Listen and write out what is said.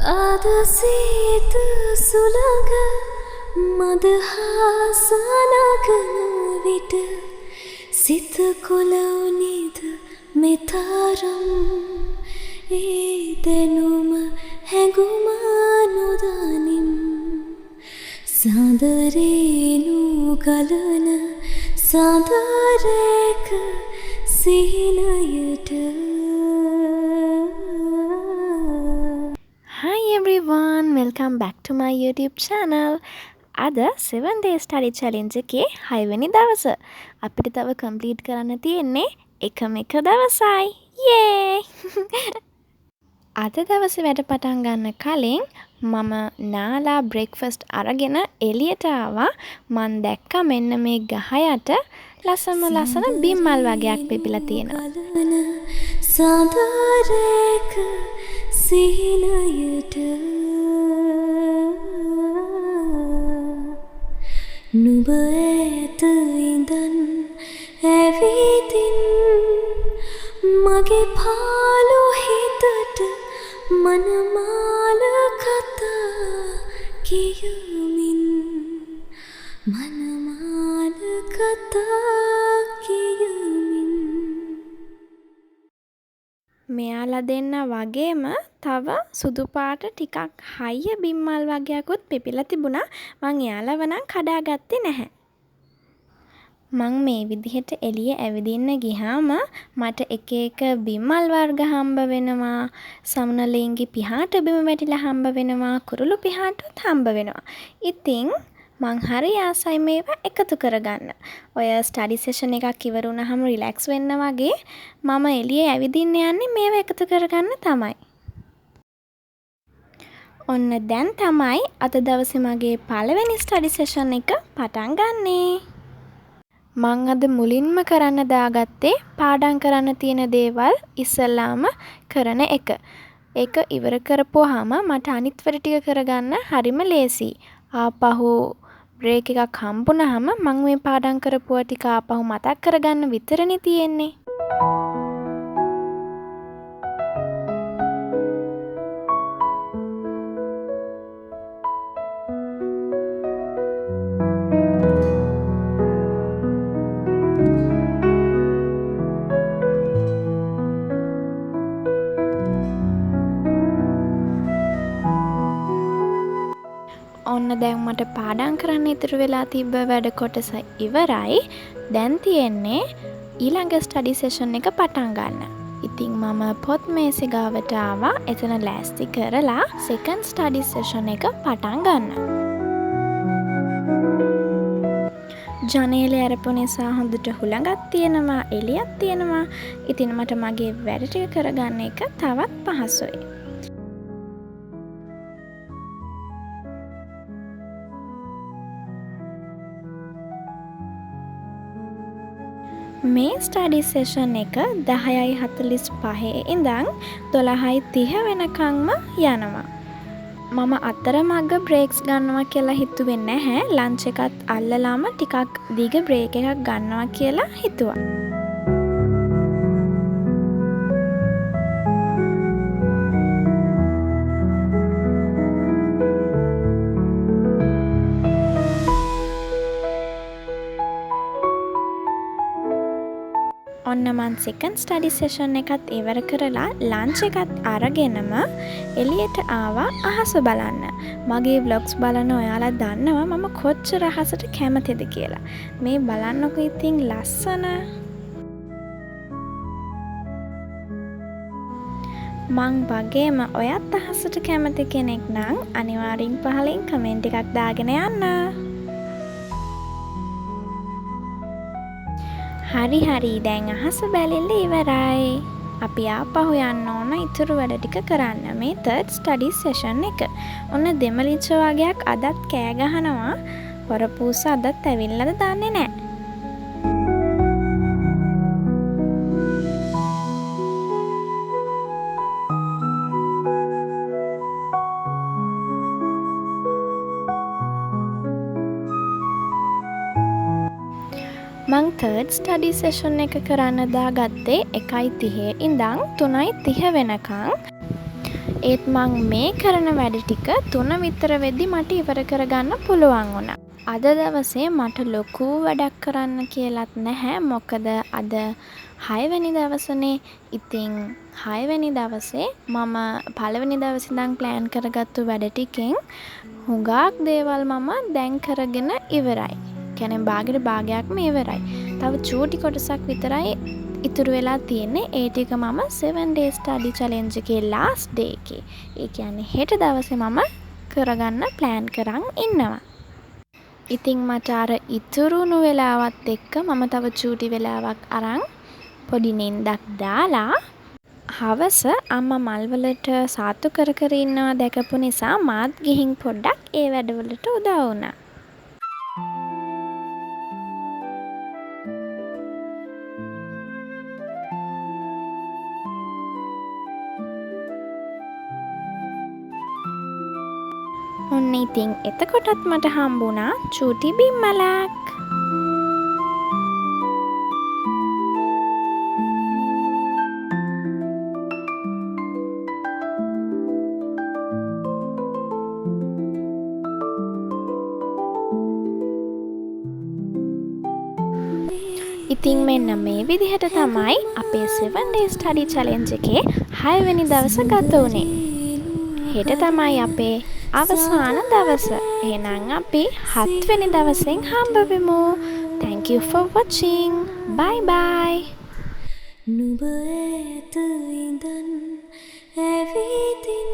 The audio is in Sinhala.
අද සීත සුළඟ මදහස නගන විට සිත කොළවුනිද මෙතරම් ඒ දැනුම හැඟුම නොදනිම් සඳරේනු ගලන සඳරේක සිහිනයට. Hi everyone, welcome back to my YouTube channel. අද 7 day study challenge එකේ 6 වෙනි දවස. අපිට තව complete කරන්න තියෙන්නේ එකම එක දවසයි. Yay! අද දවසේ වැඩ පටන් ගන්න කලින් මම නාලා breakfast අරගෙන එළියට ආවා. මන් දැක්කා මෙන්න මේ ගහ යට ලස්සන බිම්මල් වගේක් පිපිලා තියෙනවා. සඳරේක සිහිනයට නුඹ ඇත ඉඳන් ඇවිදින් මගේ පාළු හිතට මනමාල කතා කියමින් මනමාල කතා කියමින්. මෙයාලා දෙන්න වගේම තව සුදු පාට ටිකක් හයිය බිම්මල් වගේකුත් පිපිලා තිබුණා. මං එයාලව නම් කඩාගත්තේ නැහැ. මං මේ විදිහට එළිය ඇවිදින්න ගියාම මට එක එක බිම්මල් වර්ග හම්බ වෙනවා. සමුනලීන්ගේ පිහාට බිම වැටිලා හම්බ වෙනවා. කුරුළු පිහාටුත් හම්බ වෙනවා. ඉතින් මං හරි ආසයි මේවා එකතු කරගන්න. ඔය ස්ටඩි සෙෂන් එකක් ඉවර වුණාම රිලැක්ස් වෙන්න වගේ මම එළියේ ඇවිදින්න යන්නේ මේවා එකතු කරගන්න තමයි. ඔන්න දැන් තමයි අද දවසේ මගේ පළවෙනි ස්ටඩි සෙෂන් එක පටන් ගන්නේ. මං අද මුලින්ම කරන්න දාගත්තේ පාඩම් කරන්න තියෙන දේවල් ඉස්සෙල්ලාම කරන එක. ඒක ඉවර කරපුවාම මට අනිත් වැඩ ටික කරගන්න හරිම ලේසියි. ආපහු බ්‍රේක් එකක් හම්බුනහම මම මේ පාඩම් කරපුවා ටික ආපහු මතක් කරගන්න විතරනේ තියෙන්නේ. ඔන්න දැන් මට පාඩම් කරන්න ඉතුරු වෙලා තිබ්බ වැඩ කොටස ඉවරයි. දැන් තියෙන්නේ ඊළඟ ස්ටඩි සෙෂන් එක පටන් ගන්න. ඉතින් මම පොත් මේසෙ ගාවට ආවා. එතන ලෑස්ති කරලා සෙකන්ඩ් ස්ටඩි සෙෂන් එක පටන් ගන්න. ජනේලේ අරපු නිසා හොඳට හුළඟක් තියෙනවා, එළියක් තියෙනවා. ඉතින් මට මගේ වැඩ ටික කරගන්න එක තවත් පහසුයි. මේ ස්ටඩි සෙෂන් එක 10:45 ඉඳන් 12:30 වෙනකන්ම යනවා. මම අතරමඟ බ්‍රේක්ස් ගන්නවා කියලා හිතුවේ නැහැ. ලන්ච් එකත් අල්ලලාම ටිකක් දිග බ්‍රේක් එකක් ගන්නවා කියලා හිතුවා. ඔන්න මන් සෙකන්ඩ් ස්ටඩි සෙෂන් එකත් ඉවර කරලා ලන්ච් එකත් අරගෙනම එළියට ආවා අහස බලන්න. මගේ ව්ලොග්ස් බලන ඔයාලා දන්නවා මම කොච්චර අහසට කැමතිද කියලා. මේ බලන්නකෝ ඉතින් ලස්සන. මං වගේම ඔයත් අහසට කැමති කෙනෙක් නම් අනිවාර්යෙන් පහලින් කමෙන්ට් එකක් දාගෙන යන්න. හරි දැන් අහස බැලිල්ල ඉවරයි. අපි ආපහු යන්න ඕන ඉතුරු වැඩ ටික කරන්න. මේ තර්ඩ් ස්ටඩි සෙෂන් එක. ඔන්න දෙමලිච්ච වගේක් අදත් කෑ ගහනවා. හොරපූස අදත් ඇවිල්ලාද දන්නේ නැහැ. මං තර්ඩ් ස්ටඩි සෙෂන් එක කරන්න දාගත්තේ 1:30 ඉඳන් 3:30 වෙනකන්. ඒත් මං මේ කරන වැඩ ටික 3 විතර වෙද්දි මට ඉවර කරගන්න පුළුවන් වුණා. අද දවසේ මට ලොකු වැඩක් කරන්න කියලත් නැහැ. මොකද අද 6 වෙනි දවසනේ. ඉතින් 6 වෙනි දවසේ මම පළවෙනි දවසේ ඉඳන් ප්ලෑන් කරගත්තු වැඩ ටිකෙන් හුඟක් දේවල් මම දැන් කරගෙන ඉවරයි. කියන්නේ භාගයක්ම ඉවරයි. තව චූටි කොටසක් විතරයි ඉතුරු වෙලා තියෙන්නේ. ඒ ටික මම 7 days study challenge එකේ last day එකේ. ඒ කියන්නේ හෙට දවසේ මම කරගන්න ප්ලෑන් කරන් ඉන්නවා. ඉතින් මට අර ඉතුරුණු වෙලාවත් එක්ක මම තව චූටි වෙලාවක් අරන් පොඩි නින්දක් දාලා හවස අම්මා මල්වලට සාතු කර කර ඉන්නවා දැකපු නිසා මාත් ගිහින් පොඩ්ඩක් ඒ වැඩවලට උදව් වුණා. ඔන්න ඉතින් එතකොටත් මට හම්බුණා චූටි බිම්මලක්. ඉතින් මෙන්න මේ විදිහට තමයි අපේ 7 days study challenge එකේ 6 වෙනි දවස ගත වුණේ. හෙට තමයි අපේ අවසාන දවස. එහෙනම් අපි 7 වෙනි දවසෙන් හම්බ වෙමු. Thank you for watching. Bye bye. නුඹ ඇත ඉඳන් ඇවිදින්